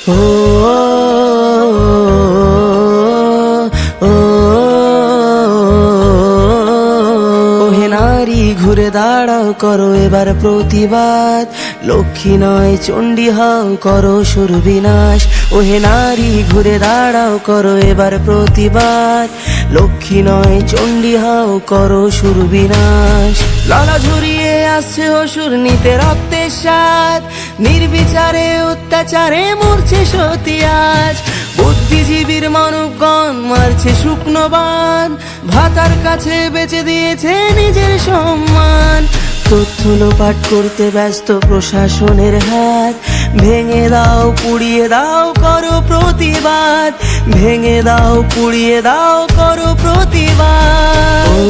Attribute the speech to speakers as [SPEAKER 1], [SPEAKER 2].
[SPEAKER 1] ও ওহে নারী ঘুরে দাঁড়াও করো এবার প্রতিবাদ, লক্ষ্মী নয় চণ্ডী হও করো সুর বিনাশ। ওহে নারী ঘুরে দাঁড়াও করো এবার প্রতিবাদ, লক্ষ্মী নয় চণ্ডী হও করো সুর বিনাশ। লালা ঝরিয়ে আসছে অসুর নিতে রক্তের স্বাদ, নির্বিচারে অত্যাচারে মরছে সতী আজ। বুদ্ধিজীবীর মানবগণ মারছে শুকনো বান, ভাতার কাছে বেচে দিয়েছে নিজের সম্মান। তথ্য লোপাট করতে ব্যস্ত প্রশাসনের হাত, ভেঙে দাও পুড়িয়ে দাও করো প্রতিবাদ, ভেঙে দাও পুড়িয়ে দাও করো প্রতিবাদ। ও